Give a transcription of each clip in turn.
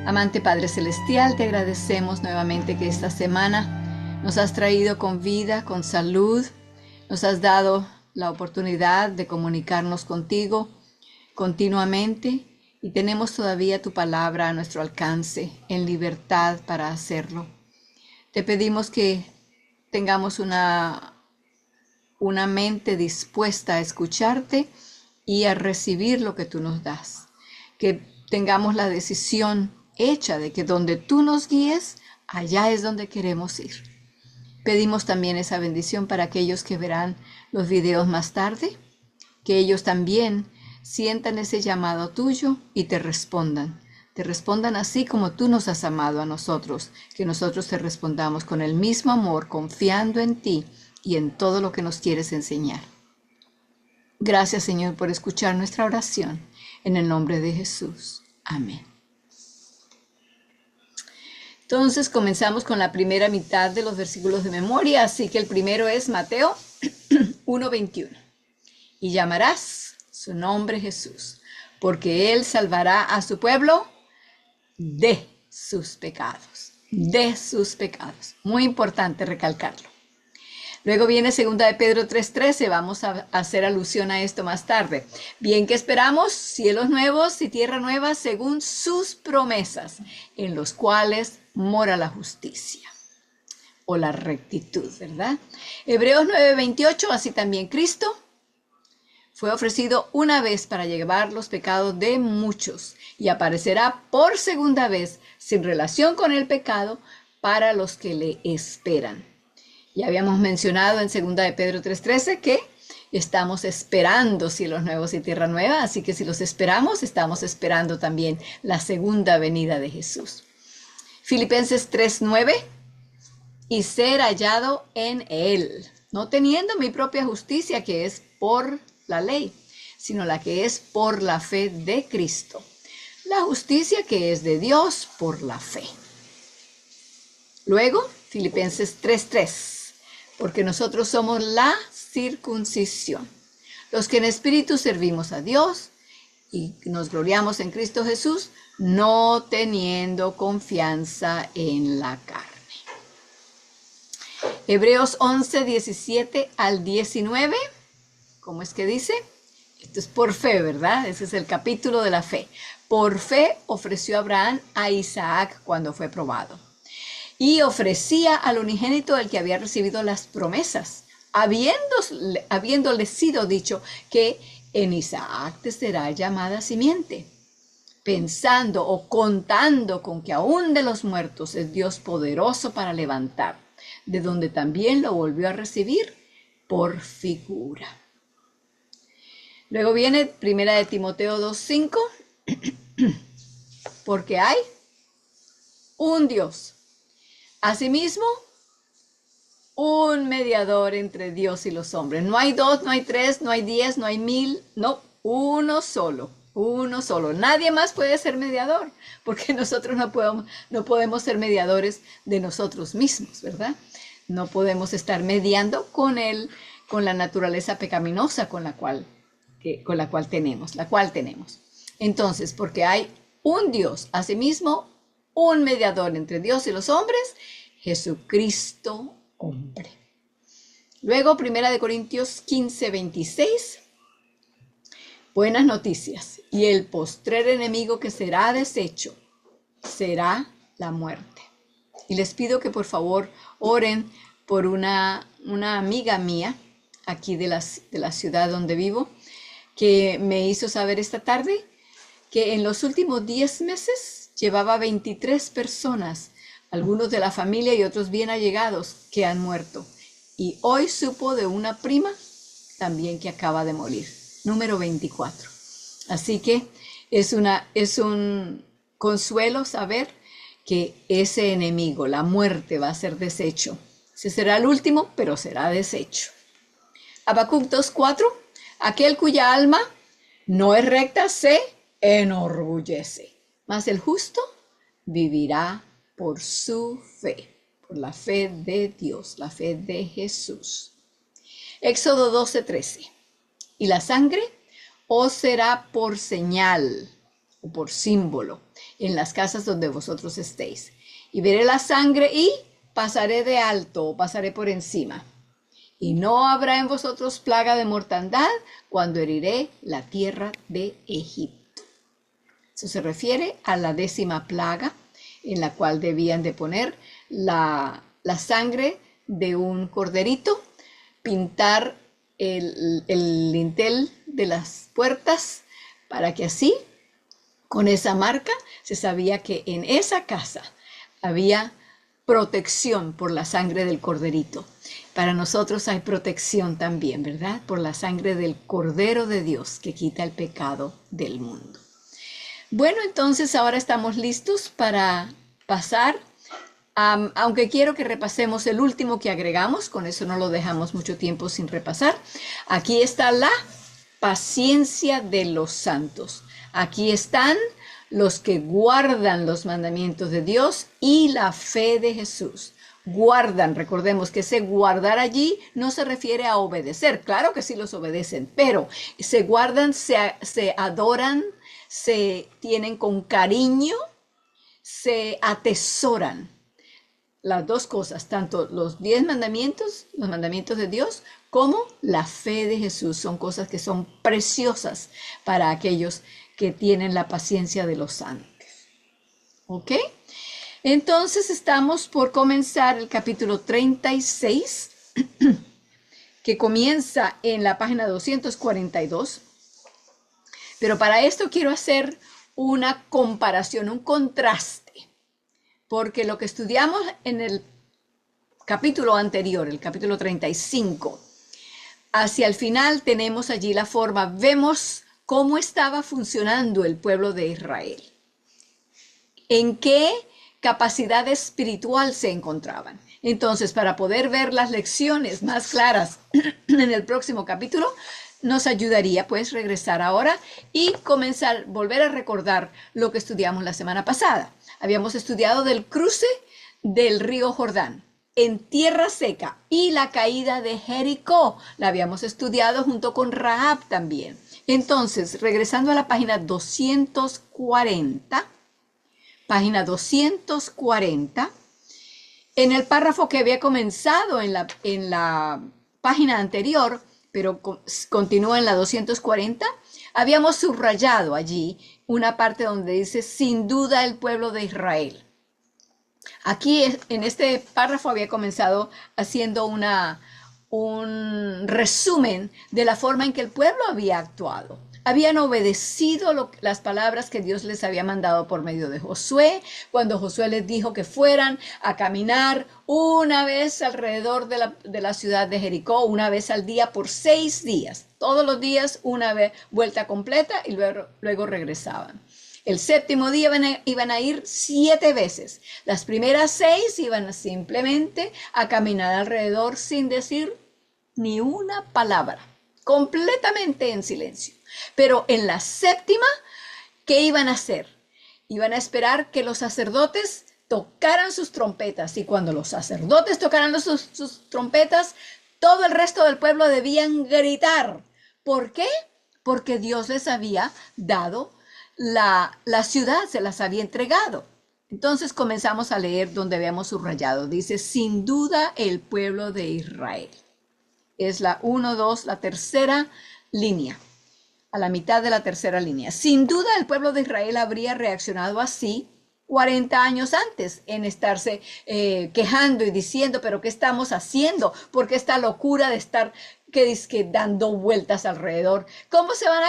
Amante Padre Celestial, te agradecemos nuevamente que esta semana nos has traído con vida, con salud, nos has dado la oportunidad de comunicarnos contigo continuamente y tenemos todavía tu palabra a nuestro alcance, en libertad para hacerlo. Te pedimos que tengamos una mente dispuesta a escucharte y a recibir lo que tú nos das. Que tengamos la decisión hecha de que donde tú nos guíes, allá es donde queremos ir. Pedimos también esa bendición para aquellos que verán los videos más tarde, que ellos también sientan ese llamado tuyo y te respondan así como tú nos has amado a nosotros, que nosotros te respondamos con el mismo amor, confiando en ti y en todo lo que nos quieres enseñar. Gracias, Señor, por escuchar nuestra oración. En el nombre de Jesús. Amén. Entonces comenzamos con la primera mitad de los versículos de memoria, así que el primero es Mateo 1:21. Y llamarás su nombre Jesús, porque él salvará a su pueblo de sus pecados. De sus pecados. Muy importante recalcarlo. Luego viene 2 de Pedro 3:13, vamos a hacer alusión a esto más tarde. Bien que esperamos cielos nuevos y tierra nueva según sus promesas, en los cuales mora la justicia o la rectitud, ¿verdad? Hebreos 9:28, así también Cristo fue ofrecido una vez para llevar los pecados de muchos y aparecerá por segunda vez sin relación con el pecado para los que le esperan. Ya habíamos mencionado en 2 de Pedro 3:13 que estamos esperando cielos nuevos y tierra nueva, así que si los esperamos, estamos esperando también la segunda venida de Jesús. Filipenses 3:9, y ser hallado en él, no teniendo mi propia justicia que es por la ley, sino la que es por la fe de Cristo, la justicia que es de Dios por la fe. Luego, Filipenses 3:3. Porque nosotros somos la circuncisión, los que en espíritu servimos a Dios y nos gloriamos en Cristo Jesús, no teniendo confianza en la carne. Hebreos 11:17 al 19, ¿cómo es que dice? Esto es por fe, ¿verdad? Ese es el capítulo de la fe. Por fe ofreció Abraham a Isaac cuando fue probado. Y ofrecía al unigénito el que había recibido las promesas, habiéndole sido dicho que en Isaac te será llamada simiente, pensando o contando con que aún de los muertos es Dios poderoso para levantar, de donde también lo volvió a recibir por figura. Luego viene 1 de Timoteo 2:5, porque hay un Dios. Asimismo, un mediador entre Dios y los hombres. No hay dos, no hay tres, no hay 10, no hay 1000, no, uno solo. Nadie más puede ser mediador, porque nosotros no podemos ser mediadores de nosotros mismos, ¿verdad? No podemos estar mediando con la naturaleza pecaminosa con la cual tenemos. Entonces, porque hay un Dios, asimismo, un mediador entre Dios y los hombres, Jesucristo hombre. Luego, 1 de Corintios 15:26, buenas noticias. Y el postrer enemigo que será deshecho será la muerte. Y les pido que por favor oren por una amiga mía aquí de la ciudad donde vivo, que me hizo saber esta tarde que en los últimos 10 meses llevaba 23 personas, algunos de la familia y otros bien allegados, que han muerto. Y hoy supo de una prima también que acaba de morir, número 24. Así que es un consuelo saber que ese enemigo, la muerte, va a ser deshecho. Ese será el último, pero será deshecho. Habacuc 2:4, aquel cuya alma no es recta se enorgullece, mas el justo vivirá por su fe, por la fe de Dios, la fe de Jesús. Éxodo 12:13. Y la sangre os será por señal o por símbolo en las casas donde vosotros estéis. Y veré la sangre y pasaré de alto o pasaré por encima. Y no habrá en vosotros plaga de mortandad cuando heriré la tierra de Egipto. Eso se refiere a la 10ª plaga, en la cual debían de poner la sangre de un corderito, pintar el lintel de las puertas, para que así, con esa marca, se sabía que en esa casa había protección por la sangre del corderito. Para nosotros hay protección también, ¿verdad? Por la sangre del Cordero de Dios que quita el pecado del mundo. Bueno, entonces ahora estamos listos para pasar, aunque quiero que repasemos el último que agregamos, con eso no lo dejamos mucho tiempo sin repasar. Aquí está la paciencia de los santos. Aquí están los que guardan los mandamientos de Dios y la fe de Jesús. Guardan, recordemos que ese guardar allí no se refiere a obedecer, claro que sí los obedecen, pero se guardan, se adoran, se tienen con cariño, se atesoran. Las dos cosas, tanto los 10 mandamientos, los mandamientos de Dios, como la fe de Jesús, son cosas que son preciosas para aquellos que tienen la paciencia de los santos. ¿Ok? Entonces estamos por comenzar el capítulo 36, que comienza en la página 242. Pero para esto quiero hacer una comparación, un contraste, porque lo que estudiamos en el capítulo anterior, el capítulo 35, hacia el final tenemos allí la forma, vemos cómo estaba funcionando el pueblo de Israel, en qué capacidad espiritual se encontraban. Entonces, para poder ver las lecciones más claras en el próximo capítulo, nos ayudaría pues regresar ahora y comenzar, volver a recordar lo que estudiamos la semana pasada. Habíamos estudiado del cruce del río Jordán en tierra seca y la caída de Jericó. La habíamos estudiado junto con Rahab también. Entonces, regresando a la página 240, en el párrafo que había comenzado en la página anterior, pero continúa en la 240, habíamos subrayado allí una parte donde dice, sin duda el pueblo de Israel. Aquí en este párrafo había comenzado haciendo un resumen de la forma en que el pueblo había actuado. Habían obedecido las palabras que Dios les había mandado por medio de Josué, cuando Josué les dijo que fueran a caminar una vez alrededor de la ciudad de Jericó, una vez al día por 6 días. Todos los días una vez vuelta completa y luego regresaban. El 7º día iban a ir 7 veces. Las primeras 6 iban simplemente a caminar alrededor sin decir ni una palabra, completamente en silencio. Pero en la 7ª, ¿qué iban a hacer? Iban a esperar que los sacerdotes tocaran sus trompetas, y cuando los sacerdotes tocaran sus trompetas, todo el resto del pueblo debían gritar. ¿Por qué? Porque Dios les había dado la ciudad, se las había entregado. Entonces comenzamos a leer donde habíamos subrayado. Dice, sin duda el pueblo de Israel. Es la 1, 2, la tercera línea. A la mitad de la tercera línea. Sin duda el pueblo de Israel habría reaccionado así 40 años antes, en estarse quejando y diciendo, pero ¿qué estamos haciendo? ¿Por qué esta locura de estar dando vueltas alrededor? ¿Cómo va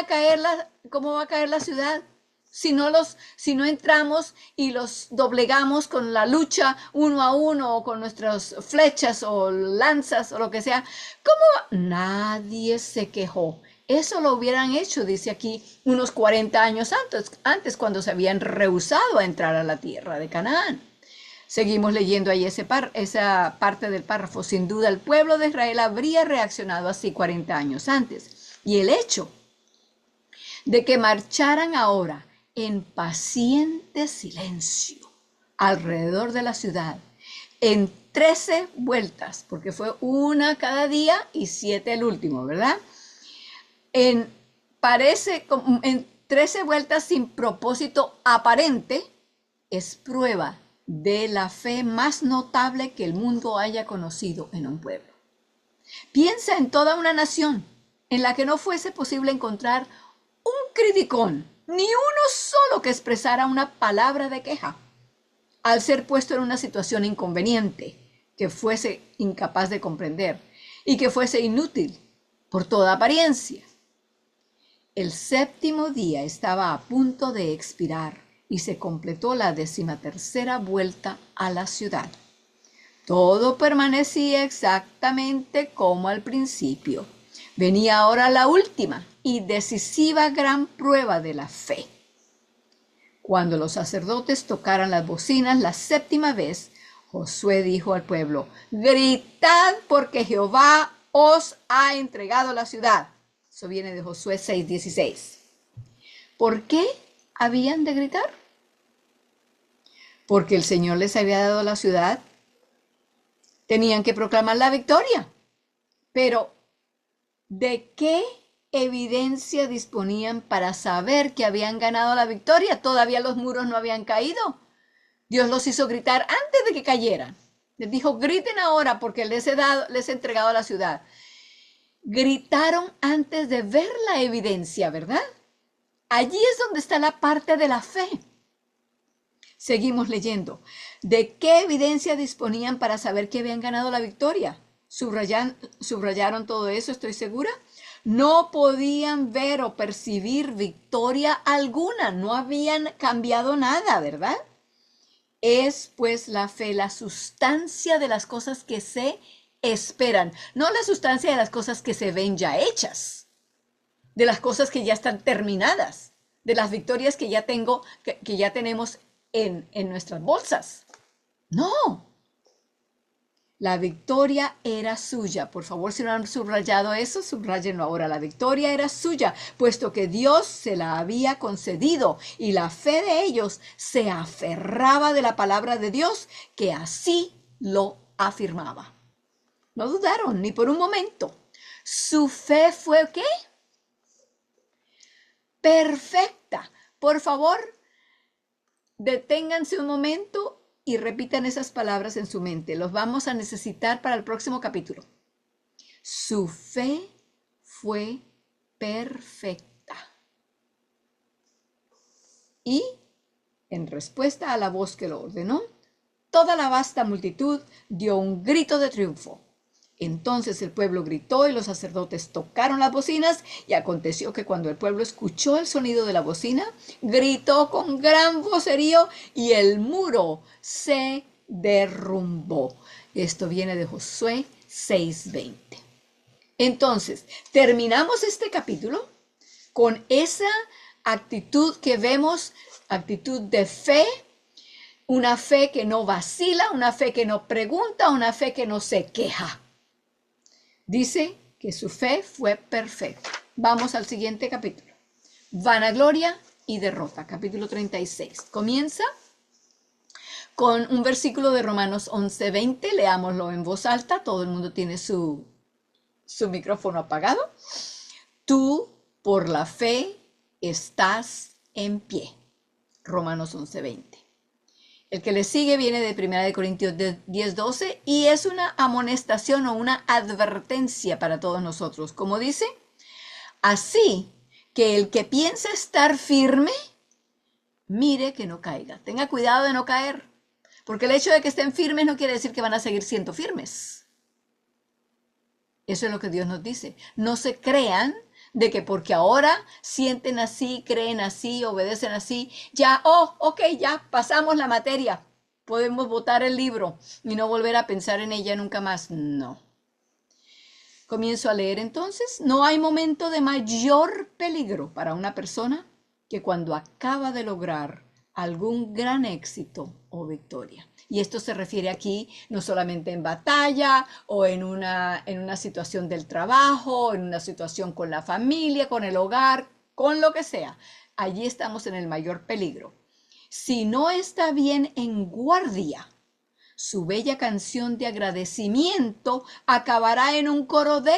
a caer la ciudad? Si no entramos y los doblegamos con la lucha uno a uno, o con nuestras flechas o lanzas o lo que sea, ¿cómo? Nadie se quejó. Eso lo hubieran hecho, dice aquí, unos 40 años antes, cuando se habían rehusado a entrar a la tierra de Canaán. Seguimos leyendo ahí esa parte del párrafo. Sin duda el pueblo de Israel habría reaccionado así 40 años antes. Y el hecho de que marcharan ahora en paciente silencio alrededor de la ciudad, en 13 vueltas, porque fue una cada día y 7 el último, ¿verdad? 13 vueltas sin propósito aparente es prueba de la fe más notable que el mundo haya conocido en un pueblo. Piensa en toda una nación en la que no fuese posible encontrar un criticón, ni uno solo que expresara una palabra de queja, al ser puesto en una situación inconveniente, que fuese incapaz de comprender y que fuese inútil por toda apariencia. El séptimo día estaba a punto de expirar y se completó la 13ª vuelta a la ciudad. Todo permanecía exactamente como al principio. Venía ahora la última y decisiva gran prueba de la fe. Cuando los sacerdotes tocaran las bocinas la 7ª vez, Josué dijo al pueblo: gritad porque Jehová os ha entregado la ciudad. Eso viene de Josué 6:16. ¿Por qué habían de gritar? Porque el Señor les había dado la ciudad. Tenían que proclamar la victoria. Pero, ¿de qué evidencia disponían para saber que habían ganado la victoria? Todavía los muros no habían caído. Dios los hizo gritar antes de que cayeran. Les dijo: griten ahora porque les he entregado la ciudad. Gritaron antes de ver la evidencia, ¿verdad? Allí es donde está la parte de la fe. Seguimos leyendo. ¿De qué evidencia disponían para saber que habían ganado la victoria? Subrayaron todo eso, estoy segura. No podían ver o percibir victoria alguna. No habían cambiado nada, ¿verdad? Es pues la fe la sustancia de las cosas que se esperan, no la sustancia de las cosas que se ven ya hechas, de las cosas que ya están terminadas, de las victorias que ya tenemos en nuestras bolsas. No, la victoria era suya. Por favor, si no han subrayado eso, subrayenlo ahora. La victoria era suya, puesto que Dios se la había concedido y la fe de ellos se aferraba de la palabra de Dios, que así lo afirmaba. No dudaron ni por un momento. Su fe fue ¿qué? Perfecta. Por favor, deténganse un momento y repitan esas palabras en su mente. Los vamos a necesitar para el próximo capítulo. Su fe fue perfecta. Y, en respuesta a la voz que lo ordenó, toda la vasta multitud dio un grito de triunfo. Entonces el pueblo gritó y los sacerdotes tocaron las bocinas, y aconteció que cuando el pueblo escuchó el sonido de la bocina, gritó con gran vocerío y el muro se derrumbó. Esto viene de Josué 6:20. Entonces, terminamos este capítulo con esa actitud que vemos, actitud de fe, una fe que no vacila, una fe que no pregunta, una fe que no se queja. Dice que su fe fue perfecta. Vamos al siguiente capítulo. Vanagloria y derrota, capítulo 36. Comienza con un versículo de Romanos 11:20. Leámoslo en voz alta. Todo el mundo tiene su micrófono apagado. Tú, por la fe, estás en pie. Romanos 11:20. El que le sigue viene de 1 Corintios 10:12 y es una amonestación o una advertencia para todos nosotros. Como dice, así que el que piensa estar firme, mire que no caiga. Tenga cuidado de no caer, porque el hecho de que estén firmes no quiere decir que van a seguir siendo firmes. Eso es lo que Dios nos dice. No se crean de que porque ahora sienten así, creen así, obedecen así, ya, ok, ya pasamos la materia, podemos botar el libro y no volver a pensar en ella nunca más. No. Comienzo a leer entonces. No hay momento de mayor peligro para una persona que cuando acaba de lograr algún gran éxito o victoria. Y esto se refiere aquí no solamente en batalla o en una situación del trabajo, en una situación con la familia, con el hogar, con lo que sea. Allí estamos en el mayor peligro. Si no está bien en guardia, su bella canción de agradecimiento acabará en un coro de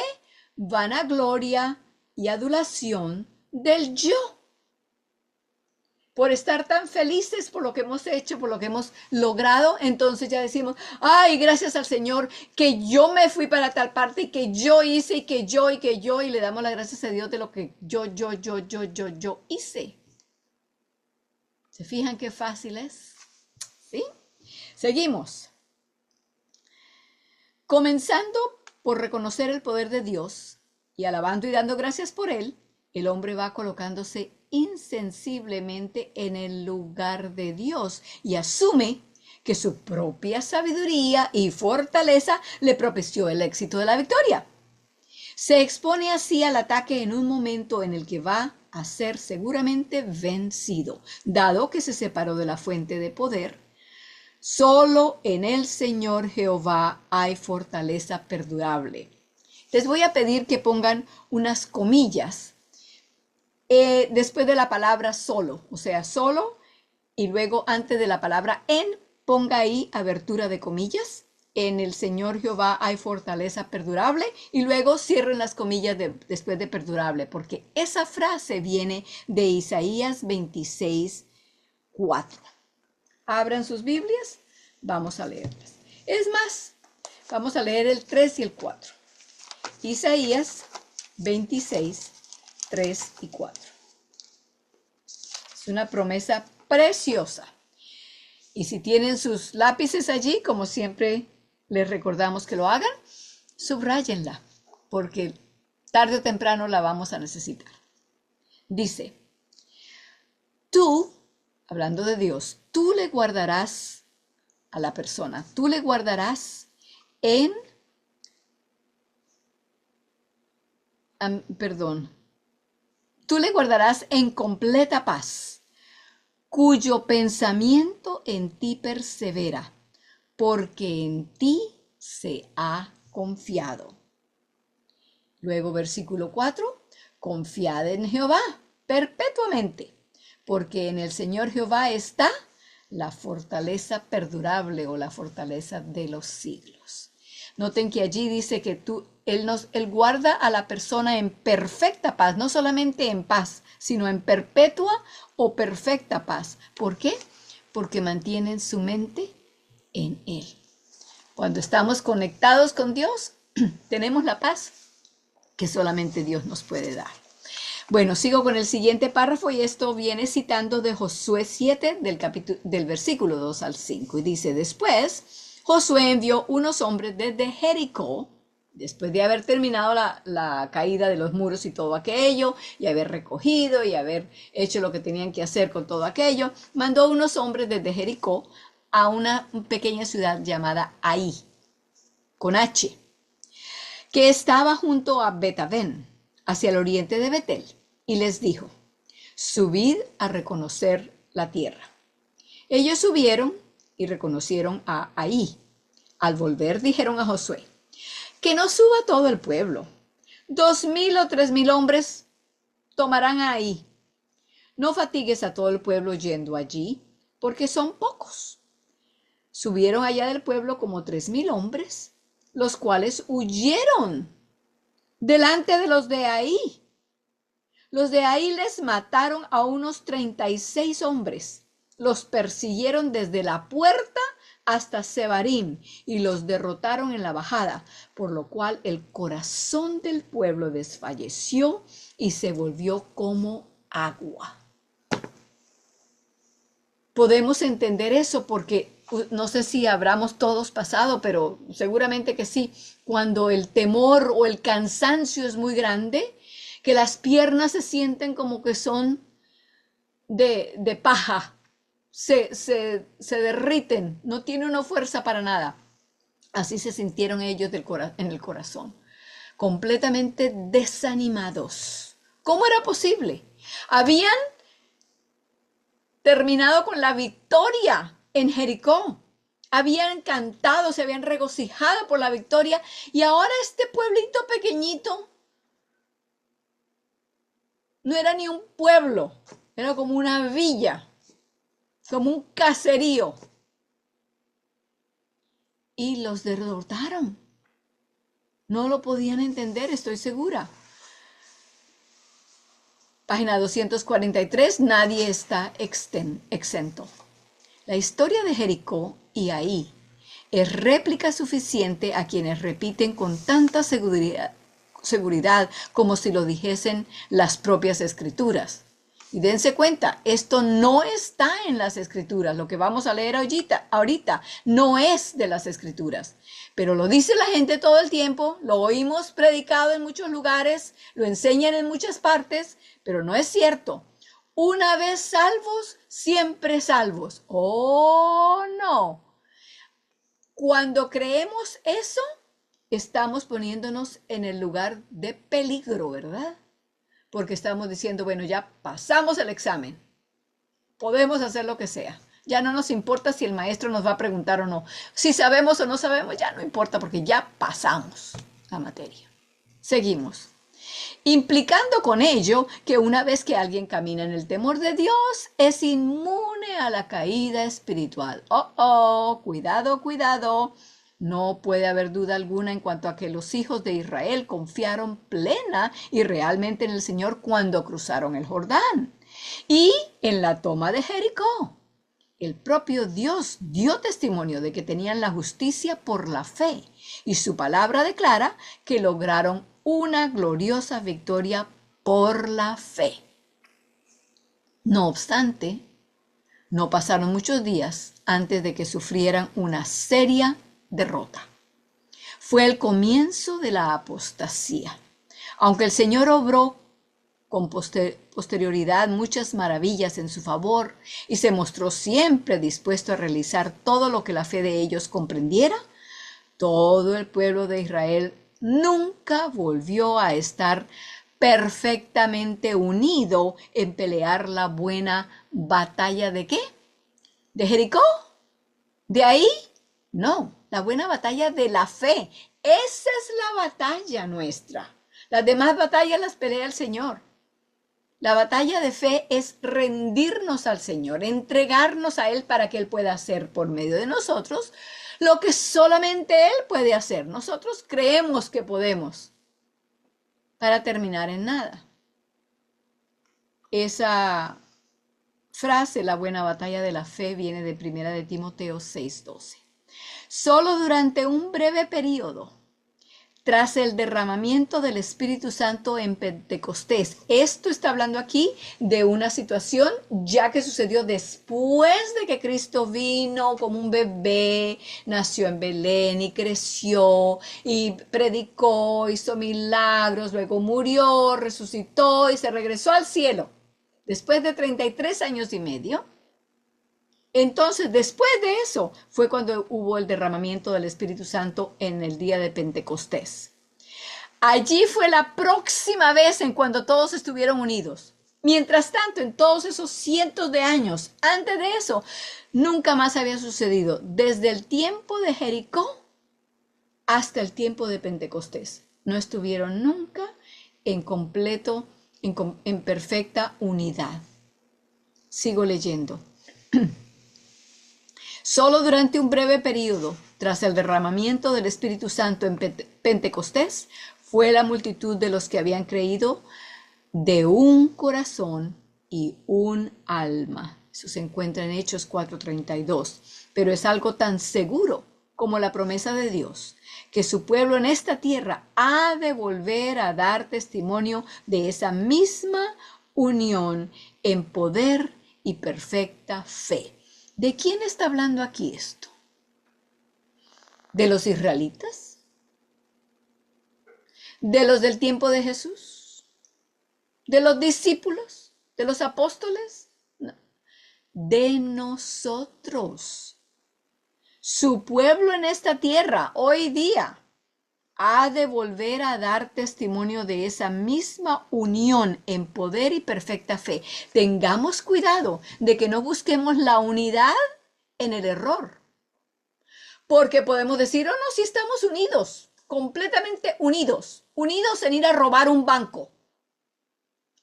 vanagloria y adulación del yo. por estar tan felices por lo que hemos hecho, por lo que hemos logrado, entonces ya decimos, ay, gracias al Señor que yo me fui para tal parte y que yo hice y que yo y que yo, y le damos las gracias a Dios de lo que yo hice. ¿Se fijan qué fácil es? ¿Sí? Seguimos. Comenzando por reconocer el poder de Dios y alabando y dando gracias por él, el hombre va colocándose insensiblemente en el lugar de Dios y asume que su propia sabiduría y fortaleza le propició el éxito de la victoria. Se expone así al ataque en un momento en el que va a ser seguramente vencido, dado que se separó de la fuente de poder. Solo en el Señor Jehová hay fortaleza perdurable. Les voy a pedir que pongan unas comillas después de la palabra solo, o sea, solo, y luego antes de la palabra en, ponga ahí abertura de comillas. En el Señor Jehová hay fortaleza perdurable, y luego cierren las comillas después de perdurable, porque esa frase viene de Isaías 26:4. Abran sus Biblias, vamos a leerlas. Es más, vamos a leer el 3 y el 4. Isaías 26:3 y 4. Es una promesa preciosa. Y si tienen sus lápices allí, como siempre les recordamos que lo hagan, subrayenla, porque tarde o temprano la vamos a necesitar. Dice, tú, hablando de Dios, tú le guardarás a la persona, tú le guardarás tú le guardarás en completa paz, cuyo pensamiento en ti persevera, porque en ti se ha confiado. Luego versículo 4, confiad en Jehová perpetuamente, porque en el Señor Jehová está la fortaleza perdurable o la fortaleza de los siglos. Noten que allí dice que Él guarda a la persona en perfecta paz, no solamente en paz, sino en perpetua o perfecta paz. ¿Por qué? Porque mantienen su mente en Él. Cuando estamos conectados con Dios, tenemos la paz que solamente Dios nos puede dar. Bueno, sigo con el siguiente párrafo y esto viene citando de Josué 7 del versículo 2 al 5. Y dice, después Josué envió unos hombres desde Jericó, después de haber terminado la caída de los muros y todo aquello, y haber recogido y haber hecho lo que tenían que hacer con todo aquello, mandó unos hombres desde Jericó a una pequeña ciudad llamada Ahí, con H, que estaba junto a Betavén, hacia el oriente de Betel, y les dijo, subid a reconocer la tierra. Ellos subieron y reconocieron a Ahí. Al volver dijeron a Josué, que no suba todo el pueblo. 2,000 o 3,000 hombres tomarán a Ahí. No fatigues a todo el pueblo yendo allí, porque son pocos. Subieron allá del pueblo como 3,000 hombres, los cuales huyeron delante de los de Ahí. Los de Ahí les mataron a unos 36 hombres. Los persiguieron desde la puerta hasta Sebarim y los derrotaron en la bajada, por lo cual el corazón del pueblo desfalleció y se volvió como agua. Podemos entender eso porque no sé si habramos todos pasado, pero seguramente que sí, cuando el temor o el cansancio es muy grande, que las piernas se sienten como que son de paja, se derriten, no tiene una fuerza para nada. Así se sintieron ellos en el corazón, completamente desanimados. ¿Cómo era posible? Habían terminado con la victoria en Jericó. Habían cantado, se habían regocijado por la victoria y ahora este pueblito pequeñito no era ni un pueblo, era como una villa, como un caserío. Y los derrotaron. No lo podían entender, estoy segura. Página 243, nadie está exento. La historia de Jericó y Ahí es réplica suficiente a quienes repiten con tanta seguridad como si lo dijesen las propias escrituras. Y dense cuenta, esto no está en las escrituras. Lo que vamos a leer ahorita no es de las escrituras. Pero lo dice la gente todo el tiempo, lo oímos predicado en muchos lugares, lo enseñan en muchas partes, pero no es cierto. Una vez salvos, siempre salvos. Oh, no. Cuando creemos eso, estamos poniéndonos en el lugar de peligro, ¿verdad? Porque estamos diciendo, bueno, ya pasamos el examen, podemos hacer lo que sea. Ya no nos importa si el maestro nos va a preguntar o no. Si sabemos o no sabemos, ya no importa porque ya pasamos la materia. Seguimos. Implicando con ello que una vez que alguien camina en el temor de Dios, es inmune a la caída espiritual. Cuidado, cuidado. No puede haber duda alguna en cuanto a que los hijos de Israel confiaron plena y realmente en el Señor cuando cruzaron el Jordán y en la toma de Jericó. El propio Dios dio testimonio de que tenían la justicia por la fe y su palabra declara que lograron una gloriosa victoria por la fe. No obstante, no pasaron muchos días antes de que sufrieran una seria derrota. Fue el comienzo de la apostasía. Aunque el Señor obró con posterioridad muchas maravillas en su favor y se mostró siempre dispuesto a realizar todo lo que la fe de ellos comprendiera, todo el pueblo de Israel nunca volvió a estar perfectamente unido en pelear la buena batalla ¿de qué? ¿De Jericó? ¿De Ahí? No, la buena batalla de la fe. Esa es la batalla nuestra. Las demás batallas las pelea el Señor. La batalla de fe es rendirnos al Señor, entregarnos a Él para que Él pueda hacer por medio de nosotros lo que solamente Él puede hacer. Nosotros creemos que podemos, para terminar en nada. Esa frase, la buena batalla de la fe, viene de 1 de Timoteo 6:12. Solo durante un breve periodo, tras el derramamiento del Espíritu Santo en Pentecostés. Esto está hablando aquí de una situación ya que sucedió después de que Cristo vino como un bebé, nació en Belén y creció y predicó, hizo milagros, luego murió, resucitó y se regresó al cielo. Después de 33 años y medio. Entonces, después de eso, fue cuando hubo el derramamiento del Espíritu Santo en el día de Pentecostés. Allí fue la próxima vez en cuando todos estuvieron unidos. Mientras tanto, en todos esos cientos de años, antes de eso, nunca más había sucedido. Desde el tiempo de Jericó hasta el tiempo de Pentecostés. No estuvieron nunca en perfecta unidad. Sigo leyendo. Solo durante un breve periodo, tras el derramamiento del Espíritu Santo en Pentecostés, fue la multitud de los que habían creído de un corazón y un alma. Eso se encuentra en Hechos 4:32. Pero es algo tan seguro como la promesa de Dios, que su pueblo en esta tierra ha de volver a dar testimonio de esa misma unión en poder y perfecta fe. ¿De quién está hablando aquí esto? ¿De los israelitas? ¿De los del tiempo de Jesús? ¿De los discípulos? ¿De los apóstoles? No. De nosotros. Su pueblo en esta tierra, hoy día, ha de volver a dar testimonio de esa misma unión en poder y perfecta fe. Tengamos cuidado de que no busquemos la unidad en el error. Porque podemos decir, oh no, si estamos unidos, completamente unidos, unidos en ir a robar un banco.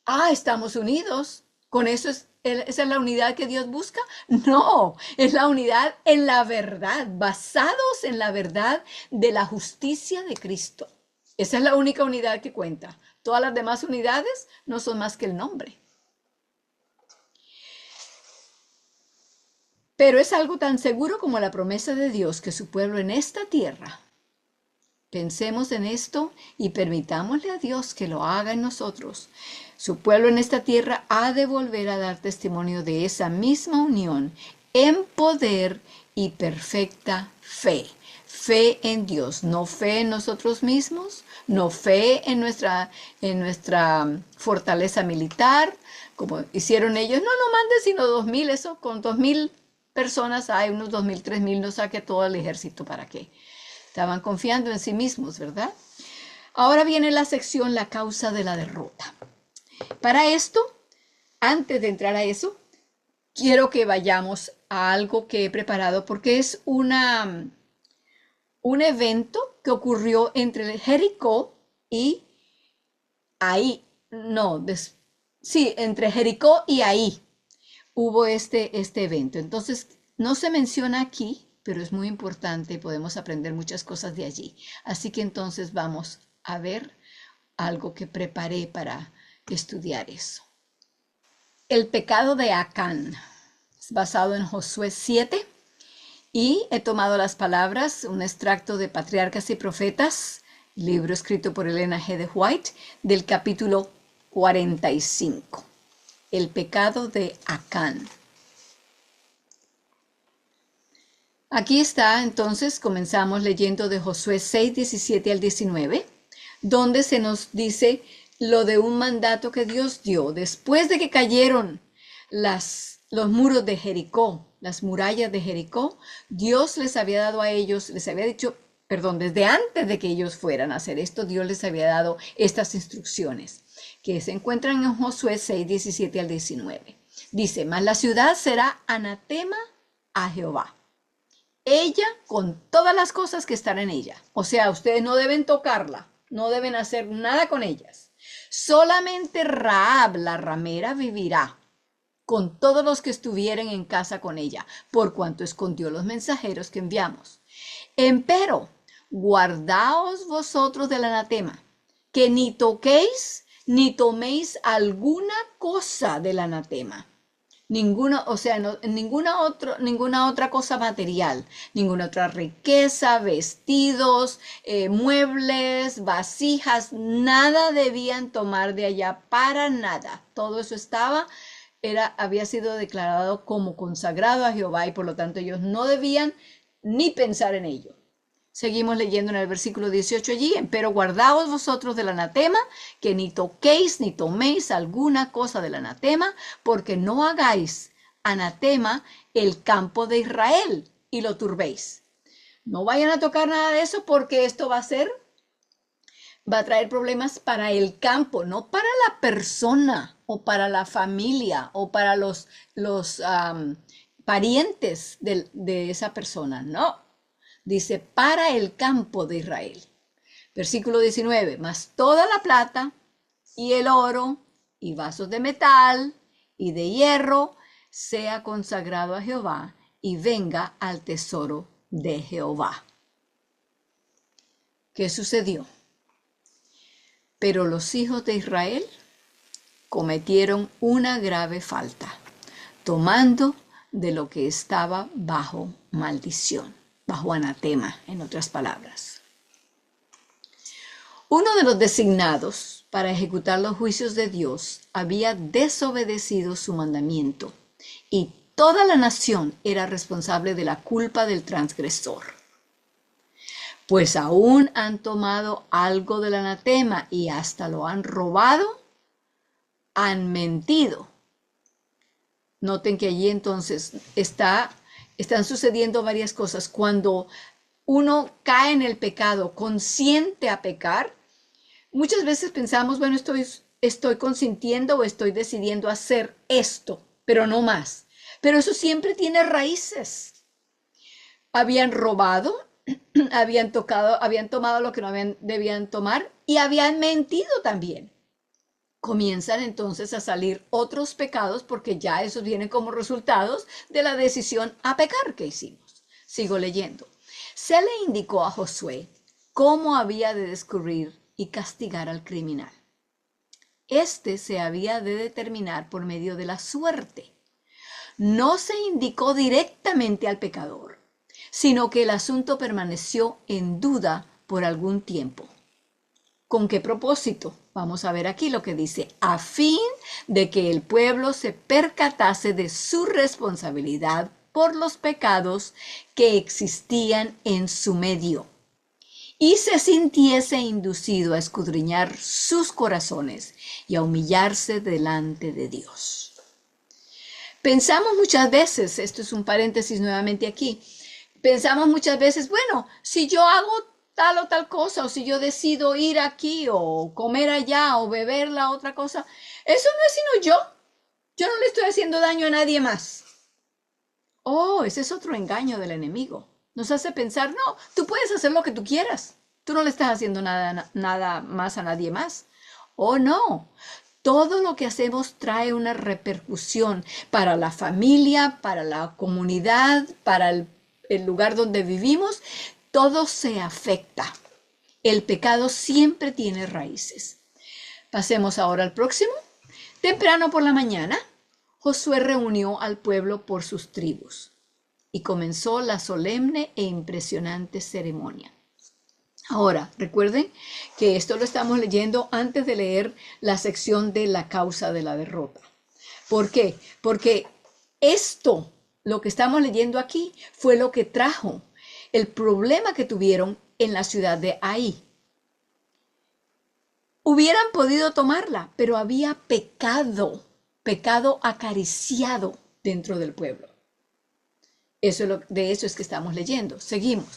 Ah, estamos unidos. ¿Con eso esa es la unidad que Dios busca? No, es la unidad en la verdad, basados en la verdad de la justicia de Cristo. Esa es la única unidad que cuenta. Todas las demás unidades no son más que el nombre. Pero es algo tan seguro como la promesa de Dios que su pueblo en esta tierra. Pensemos en esto y permitámosle a Dios que lo haga en nosotros. Su pueblo en esta tierra ha de volver a dar testimonio de esa misma unión en poder y perfecta fe. Fe en Dios, no fe en nosotros mismos, no fe en nuestra fortaleza militar, como hicieron ellos. No mandes sino 2,000, eso con 2,000 personas hay unos 2,000, 3,000, no saque todo el ejército, ¿para qué? Estaban confiando en sí mismos, ¿verdad? Ahora viene la sección, la causa de la derrota. Para esto, antes de entrar a eso, quiero que vayamos a algo que he preparado porque es un evento que ocurrió entre Jericó y Ahí. Entre Jericó y Ahí hubo este evento. Entonces, no se menciona aquí, pero es muy importante y podemos aprender muchas cosas de allí. Así que entonces vamos a ver algo que preparé para estudiar eso. El pecado de Acán es basado en Josué 7 y he tomado las palabras, un extracto de Patriarcas y Profetas, libro escrito por Elena G. de White, del capítulo 45. El pecado de Acán. Aquí está, entonces, comenzamos leyendo de Josué 6, 17 al 19, donde se nos dice lo de un mandato que Dios dio después de que cayeron los muros de Jericó, las murallas de Jericó. Dios les había dado a ellos, les había dicho, desde antes de que ellos fueran a hacer esto, Dios les había dado estas instrucciones que se encuentran en Josué 6, 17 al 19. Dice, mas la ciudad será anatema a Jehová. Ella con todas las cosas que están en ella. O sea, ustedes no deben tocarla, no deben hacer nada con ellas. Solamente Rahab, la ramera, vivirá con todos los que estuvieren en casa con ella, por cuanto escondió los mensajeros que enviamos. Empero, guardaos vosotros del anatema, que ni toquéis ni toméis alguna cosa del anatema. Ninguna otra cosa material, ninguna otra riqueza, vestidos, muebles, vasijas, nada debían tomar de allá, para nada. Todo eso había sido declarado como consagrado a Jehová y por lo tanto ellos no debían ni pensar en ello. Seguimos leyendo en el versículo 18 allí, pero guardaos vosotros del anatema, que ni toquéis ni toméis alguna cosa del anatema, porque no hagáis anatema el campo de Israel y lo turbéis. No vayan a tocar nada de eso porque esto va a traer problemas para el campo, no para la persona o para la familia o para los parientes de esa persona, no. Dice, para el campo de Israel. Versículo 19, mas toda la plata y el oro y vasos de metal y de hierro sea consagrado a Jehová y venga al tesoro de Jehová. ¿Qué sucedió? Pero los hijos de Israel cometieron una grave falta, tomando de lo que estaba bajo maldición. Bajo anatema, en otras palabras. Uno de los designados para ejecutar los juicios de Dios había desobedecido su mandamiento y toda la nación era responsable de la culpa del transgresor. Pues aún han tomado algo del anatema y hasta lo han robado, han mentido. Noten que allí entonces están sucediendo varias cosas. Cuando uno cae en el pecado, consciente a pecar, muchas veces pensamos, bueno, estoy consintiendo o estoy decidiendo hacer esto, pero no más. Pero eso siempre tiene raíces. Habían robado, habían tomado lo que no debían tomar y habían mentido también. Comienzan entonces a salir otros pecados porque ya esos vienen como resultados de la decisión a pecar que hicimos. Sigo leyendo. Se le indicó a Josué cómo había de descubrir y castigar al criminal. Este se había de determinar por medio de la suerte. No se indicó directamente al pecador, sino que el asunto permaneció en duda por algún tiempo. ¿Con qué propósito? Vamos a ver aquí lo que dice: a fin de que el pueblo se percatase de su responsabilidad por los pecados que existían en su medio y se sintiese inducido a escudriñar sus corazones y a humillarse delante de Dios. Pensamos muchas veces, esto es un paréntesis nuevamente aquí, pensamos muchas veces, bueno, si yo hago tal o tal cosa, o si yo decido ir aquí o comer allá o beber la otra cosa, eso no es sino yo no le estoy haciendo daño a nadie más. Oh, ese es otro engaño del enemigo. Nos hace pensar, no, tú puedes hacer lo que tú quieras, tú no le estás haciendo nada más a nadie más. Oh, no. Todo lo que hacemos trae una repercusión para la familia, para la comunidad, para el lugar donde vivimos. Todo se afecta. El pecado siempre tiene raíces. Pasemos ahora al próximo. Temprano por la mañana, Josué reunió al pueblo por sus tribus y comenzó la solemne e impresionante ceremonia. Ahora, recuerden que esto lo estamos leyendo antes de leer la sección de la causa de la derrota. ¿Por qué? Porque esto, lo que estamos leyendo aquí, fue lo que trajo el problema que tuvieron en la ciudad de Ai. Hubieran podido tomarla, pero había pecado acariciado dentro del pueblo. De eso es que estamos leyendo. Seguimos.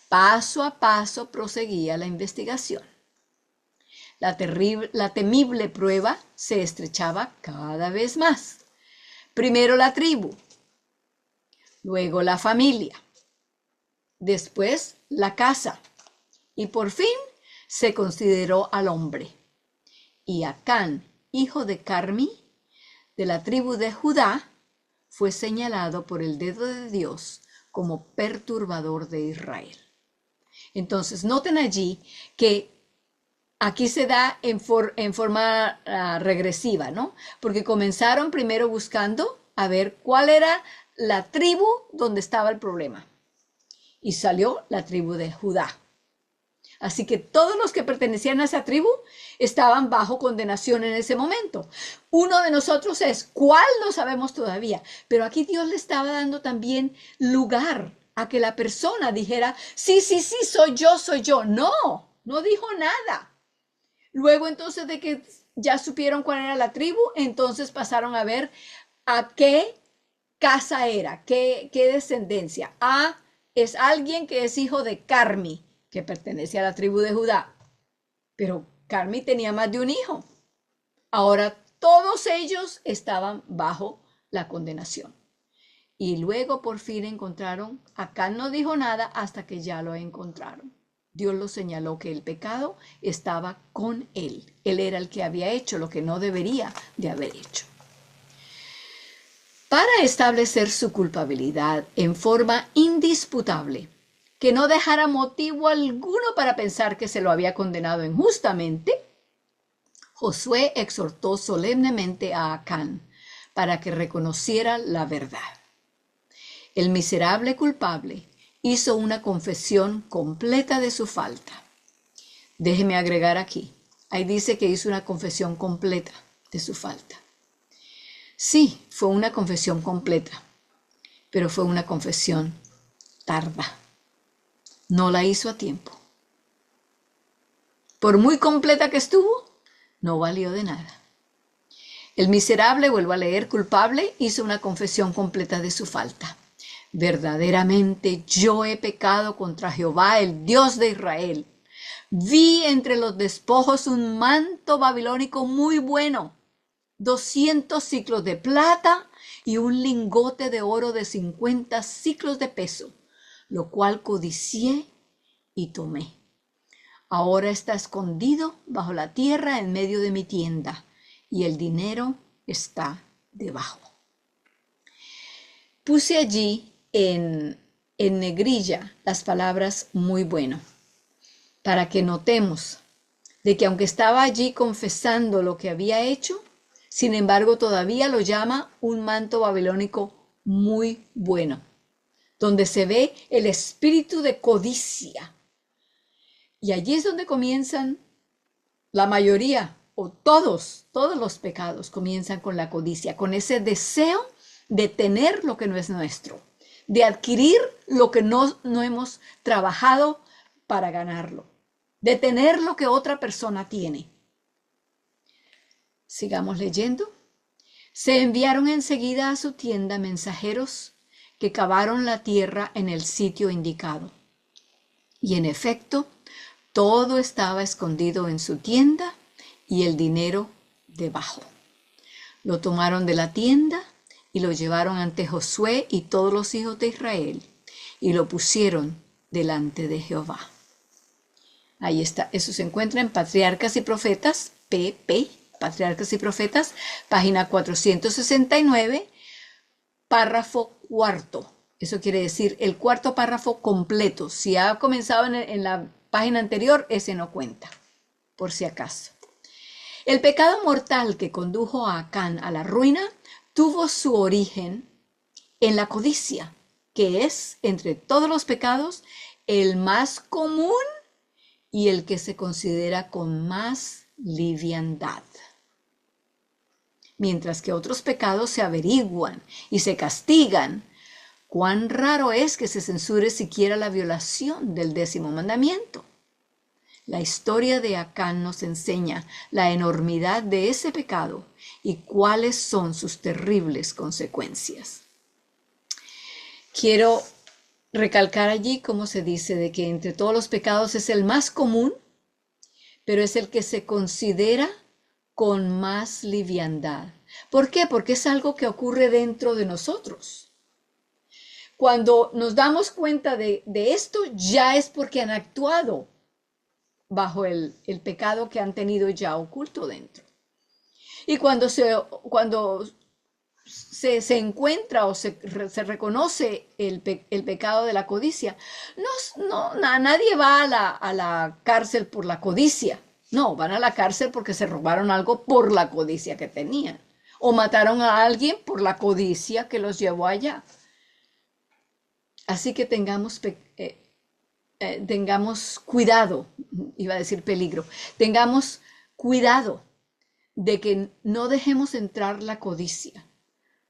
Paso a paso proseguía la investigación. La temible prueba se estrechaba cada vez más. Primero la tribu, luego la familia, después la casa y por fin se consideró al hombre. Y Acán, hijo de Carmi, de la tribu de Judá, fue señalado por el dedo de Dios como perturbador de Israel. Entonces, noten allí que aquí se da en forma regresiva, ¿no? Porque comenzaron primero buscando a ver cuál era la tribu donde estaba el problema. Y salió la tribu de Judá. Así que todos los que pertenecían a esa tribu estaban bajo condenación en ese momento. Uno de nosotros es, ¿cuál? No sabemos todavía. Pero aquí Dios le estaba dando también lugar a que la persona dijera, sí, soy yo. No dijo nada. Luego entonces de que ya supieron cuál era la tribu, entonces pasaron a ver a qué casa era, qué descendencia. Es alguien que es hijo de Carmi, que pertenece a la tribu de Judá. Pero Carmi tenía más de un hijo. Ahora todos ellos estaban bajo la condenación. Y luego por fin encontraron, Acán no dijo nada hasta que ya lo encontraron. Dios lo señaló que el pecado estaba con él. Él era el que había hecho lo que no debería de haber hecho. Para establecer su culpabilidad en forma indisputable, que no dejara motivo alguno para pensar que se lo había condenado injustamente, Josué exhortó solemnemente a Acán para que reconociera la verdad. El miserable culpable hizo una confesión completa de su falta. Déjeme agregar aquí, ahí dice que hizo una confesión completa de su falta. Sí, fue una confesión completa, pero fue una confesión tarda. No la hizo a tiempo. Por muy completa que estuvo, no valió de nada. El miserable, vuelvo a leer, culpable, hizo una confesión completa de su falta. Verdaderamente yo he pecado contra Jehová, el Dios de Israel. Vi entre los despojos un manto babilónico muy bueno, 200 siclos de plata y un lingote de oro de 50 siclos de peso, lo cual codicié y tomé. Ahora está escondido bajo la tierra en medio de mi tienda, y el dinero está debajo. Puse allí en negrilla las palabras muy bueno, para que notemos de que aunque estaba allí confesando lo que había hecho, sin embargo todavía lo llama un manto babilónico muy bueno, donde se ve el espíritu de codicia. Y allí es donde comienzan la mayoría o todos los pecados comienzan con la codicia, con ese deseo de tener lo que no es nuestro, de adquirir lo que no hemos trabajado para ganarlo, de tener lo que otra persona tiene. Sigamos leyendo. Se enviaron enseguida a su tienda mensajeros que cavaron la tierra en el sitio indicado. Y en efecto, todo estaba escondido en su tienda y el dinero debajo. Lo tomaron de la tienda y lo llevaron ante Josué y todos los hijos de Israel y lo pusieron delante de Jehová. Ahí está, eso se encuentra en Patriarcas y Profetas, pp, Patriarcas y Profetas, página 469, párrafo cuarto. Eso quiere decir el cuarto párrafo completo. Si ha comenzado en la página anterior, ese no cuenta, por si acaso. El pecado mortal que condujo a Acán a la ruina tuvo su origen en la codicia, que es, entre todos los pecados, el más común y el que se considera con más liviandad. Mientras que otros pecados se averiguan y se castigan, cuán raro es que se censure siquiera la violación del 10º mandamiento. La historia de Acán nos enseña la enormidad de ese pecado y cuáles son sus terribles consecuencias. Quiero recalcar allí cómo se dice de que entre todos los pecados es el más común, pero es el que se considera con más liviandad. ¿Por qué? Porque es algo que ocurre dentro de nosotros. Cuando nos damos cuenta de esto, ya es porque han actuado bajo el pecado que han tenido ya oculto dentro. Y cuando se encuentra o se reconoce el pecado de la codicia, nadie va a la cárcel por la codicia. No, van a la cárcel porque se robaron algo por la codicia que tenían. O mataron a alguien por la codicia que los llevó allá. Así que tengamos cuidado, iba a decir peligro, tengamos cuidado de que no dejemos entrar la codicia,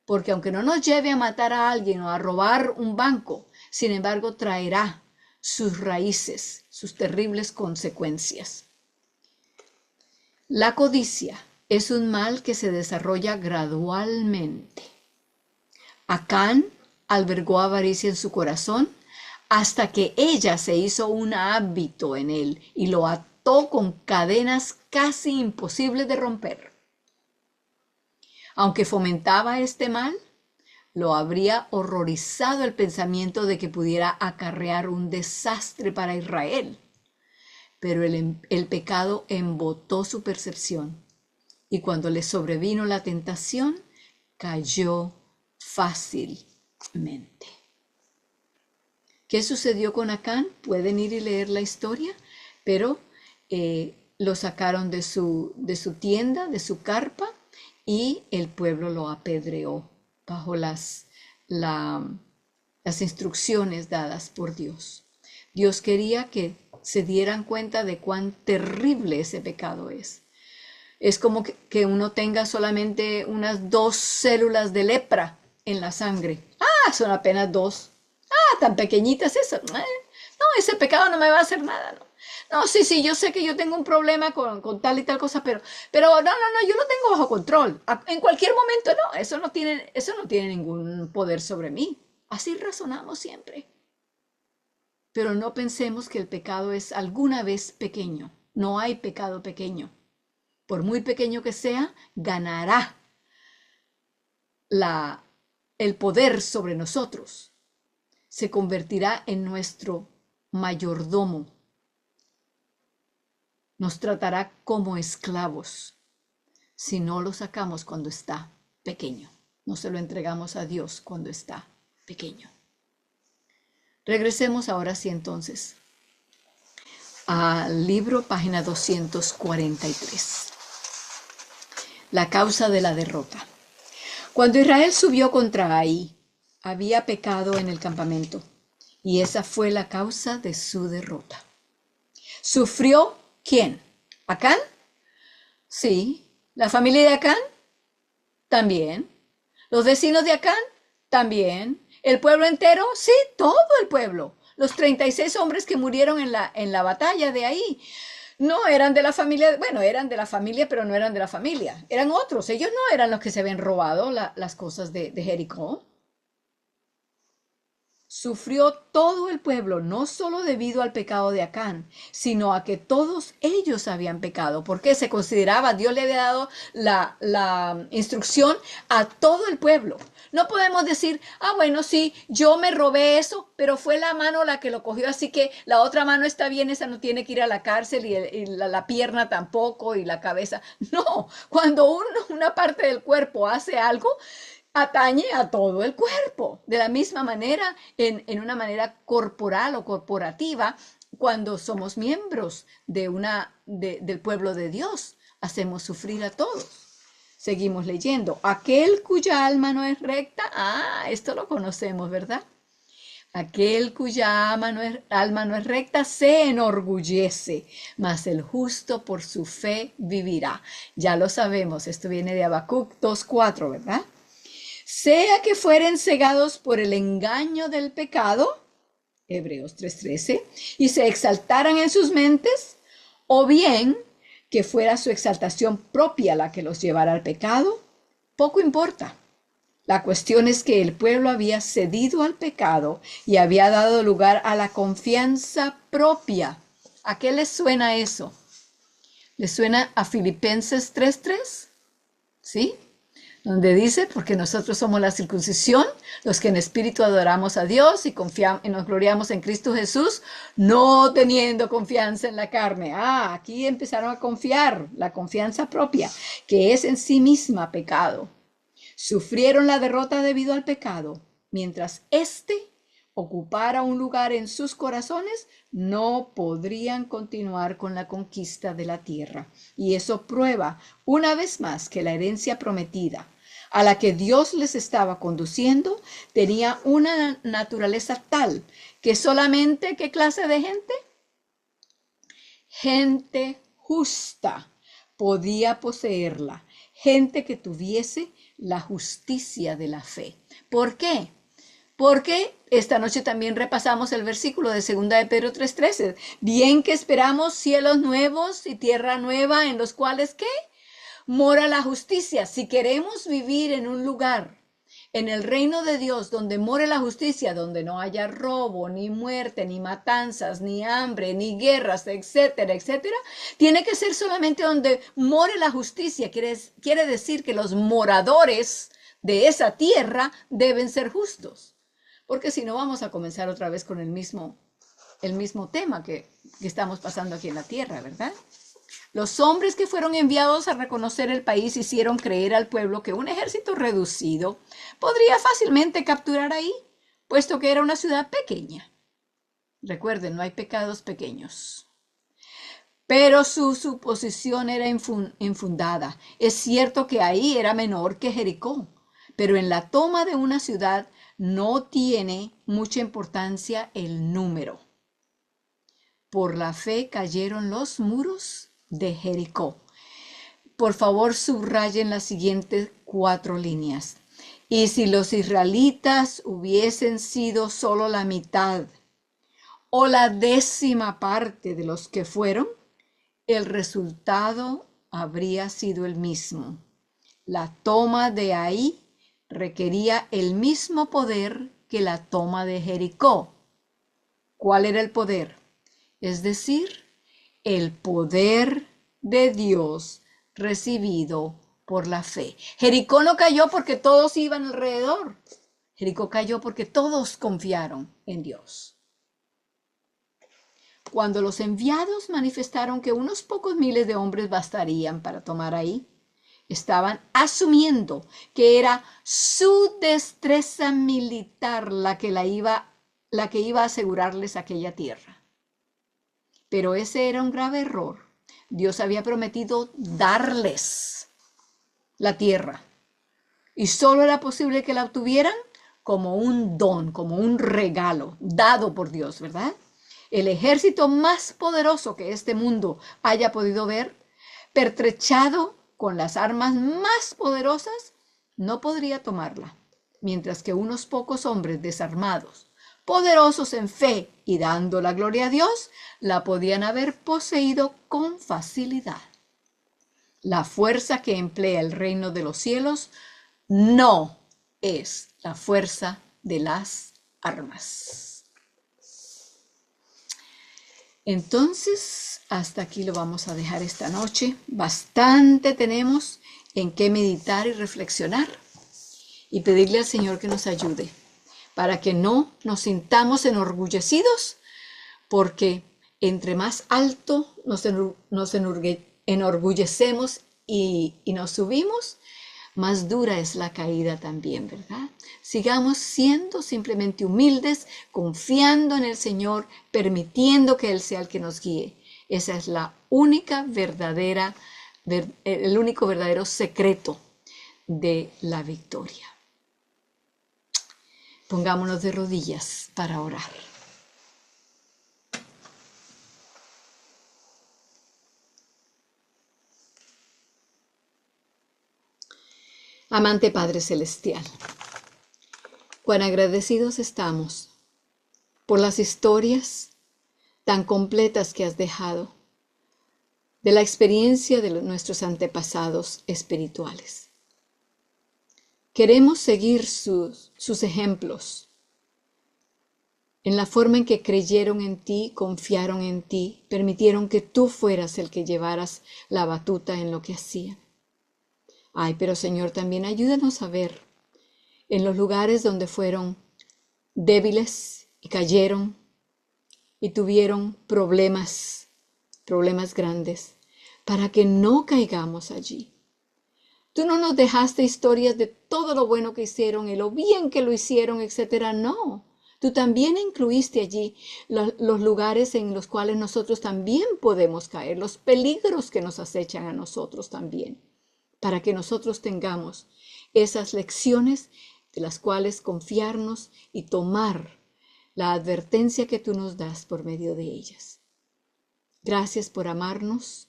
porque aunque no nos lleve a matar a alguien o a robar un banco, sin embargo traerá sus raíces, sus terribles consecuencias. La codicia es un mal que se desarrolla gradualmente. Acán albergó avaricia en su corazón hasta que ella se hizo un hábito en él y lo ató con cadenas casi imposibles de romper. Aunque fomentaba este mal, lo habría horrorizado el pensamiento de que pudiera acarrear un desastre para Israel. Pero el pecado embotó su percepción y cuando le sobrevino la tentación, cayó fácilmente. ¿Qué sucedió con Acán? Pueden ir y leer la historia, pero lo sacaron de su tienda, de su carpa, y el pueblo lo apedreó bajo las instrucciones dadas por Dios. Dios quería que se dieran cuenta de cuán terrible ese pecado es. Es como que uno tenga solamente unas 2 células de lepra en la sangre. Son apenas 2. Tan pequeñitas eso. No, ese pecado no me va a hacer nada. No, sí, yo sé que yo tengo un problema con tal y tal cosa, pero no, yo lo tengo bajo control. En cualquier momento, no, eso no tiene ningún poder sobre mí. Así razonamos siempre. Pero no pensemos que el pecado es alguna vez pequeño. No hay pecado pequeño. Por muy pequeño que sea, ganará el poder sobre nosotros. Se convertirá en nuestro mayordomo. Nos tratará como esclavos si no lo sacamos cuando está pequeño. No se lo entregamos a Dios cuando está pequeño. Regresemos ahora sí entonces al libro, página 243. La causa de la derrota. Cuando Israel subió contra Ai, había pecado en el campamento, y esa fue la causa de su derrota. ¿Sufrió quién? ¿Acán? Sí. ¿La familia de Acán? También. ¿Los vecinos de Acán? También. ¿El pueblo entero? Sí, todo el pueblo. Los 36 hombres que murieron en la batalla de ahí no eran de la familia, bueno, eran de la familia, pero no eran de la familia. Eran otros. Ellos no eran los que se habían robado las cosas de Jericó. Sufrió todo el pueblo, no solo debido al pecado de Acán, sino a que todos ellos habían pecado, porque se consideraba, Dios le había dado la instrucción a todo el pueblo. No podemos decir, bueno, sí, yo me robé eso, pero fue la mano la que lo cogió, así que la otra mano está bien, esa no tiene que ir a la cárcel y la pierna tampoco y la cabeza. No, cuando una parte del cuerpo hace algo, atañe a todo el cuerpo. De la misma manera, en una manera corporal o corporativa, cuando somos miembros del pueblo de Dios, hacemos sufrir a todos. Seguimos leyendo. Aquel cuya alma no es recta, esto lo conocemos, ¿verdad? Aquel cuya alma no es recta se enorgullece, mas el justo por su fe vivirá. Ya lo sabemos, esto viene de Habacuc 2:4, ¿verdad? Sea que fueren cegados por el engaño del pecado, Hebreos 3:13, y se exaltaran en sus mentes, o bien que fuera su exaltación propia la que los llevara al pecado, poco importa. La cuestión es que el pueblo había cedido al pecado y había dado lugar a la confianza propia. ¿A qué les suena eso? ¿Les suena a Filipenses 3:3? ¿Sí? Donde dice, porque nosotros somos la circuncisión, los que en espíritu adoramos a Dios y confiamos y nos gloriamos en Cristo Jesús, no teniendo confianza en la carne. Aquí empezaron a confiar, la confianza propia, que es en sí misma pecado. Sufrieron la derrota debido al pecado, mientras éste ocupara un lugar en sus corazones, no podrían continuar con la conquista de la tierra. Y eso prueba una vez más que la herencia prometida, a la que Dios les estaba conduciendo, tenía una naturaleza tal que solamente, ¿qué clase de gente? Gente justa podía poseerla, gente que tuviese la justicia de la fe. ¿Por qué? Porque esta noche también repasamos el versículo de 2 de Pedro 3:13. Bien que esperamos cielos nuevos y tierra nueva en los cuales, ¿qué? Mora la justicia. Si queremos vivir en un lugar, en el reino de Dios, donde more la justicia, donde no haya robo, ni muerte, ni matanzas, ni hambre, ni guerras, etcétera, etcétera, tiene que ser solamente donde more la justicia. Quiere decir que los moradores de esa tierra deben ser justos. Porque si no, vamos a comenzar otra vez con el mismo tema que estamos pasando aquí en la tierra, ¿verdad? Los hombres que fueron enviados a reconocer el país hicieron creer al pueblo que un ejército reducido podría fácilmente capturar ahí, puesto que era una ciudad pequeña. Recuerden, no hay pecados pequeños. Pero su suposición era infundada. Es cierto que ahí era menor que Jericó, pero en la toma de una ciudad no tiene mucha importancia el número. Por la fe cayeron los muros de Jericó. Por favor, subrayen las siguientes 4 líneas. Y si los israelitas hubiesen sido solo la mitad o la 10ª parte de los que fueron, el resultado habría sido el mismo. La toma de ahí requería el mismo poder que la toma de Jericó. ¿Cuál era el poder? Es decir, el poder de Dios recibido por la fe. Jericó no cayó porque todos iban alrededor. Jericó cayó porque todos confiaron en Dios. Cuando los enviados manifestaron que unos pocos miles de hombres bastarían para tomar ahí, estaban asumiendo que era su destreza militar la que iba a asegurarles aquella tierra. Pero ese era un grave error. Dios había prometido darles la tierra y solo era posible que la obtuvieran como un don, como un regalo dado por Dios, ¿verdad? El ejército más poderoso que este mundo haya podido ver, pertrechado con las armas más poderosas, no podría tomarla, mientras que unos pocos hombres desarmados, poderosos en fe y dando la gloria a Dios, la podían haber poseído con facilidad. La fuerza que emplea el reino de los cielos no es la fuerza de las armas. Entonces, hasta aquí lo vamos a dejar esta noche. Bastante tenemos en qué meditar y reflexionar y pedirle al Señor que nos ayude para que no nos sintamos enorgullecidos, porque entre más alto nos enorgullecemos y nos subimos, más dura es la caída también, ¿verdad? Sigamos siendo simplemente humildes, confiando en el Señor, permitiendo que Él sea el que nos guíe. Esa es la única verdadera, el único verdadero secreto de la victoria. Pongámonos de rodillas para orar. Amante Padre Celestial, cuán agradecidos estamos por las historias tan completas que has dejado de la experiencia de nuestros antepasados espirituales. Queremos seguir sus ejemplos en la forma en que creyeron en ti, confiaron en ti, permitieron que tú fueras el que llevaras la batuta en lo que hacían. Ay, pero Señor, también ayúdanos a ver en los lugares donde fueron débiles y cayeron y tuvieron problemas grandes, para que no caigamos allí. Tú no nos dejaste historias de todo lo bueno que hicieron y lo bien que lo hicieron, etcétera. No, tú también incluiste allí los lugares en los cuales nosotros también podemos caer, los peligros que nos acechan a nosotros también, para que nosotros tengamos esas lecciones de las cuales confiarnos y tomar la advertencia que tú nos das por medio de ellas. Gracias por amarnos,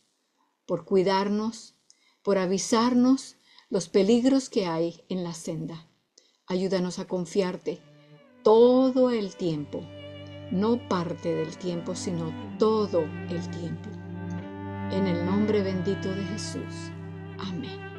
por cuidarnos, por avisarnos los peligros que hay en la senda. Ayúdanos a confiarte todo el tiempo, no parte del tiempo, sino todo el tiempo. En el nombre bendito de Jesús. Amén.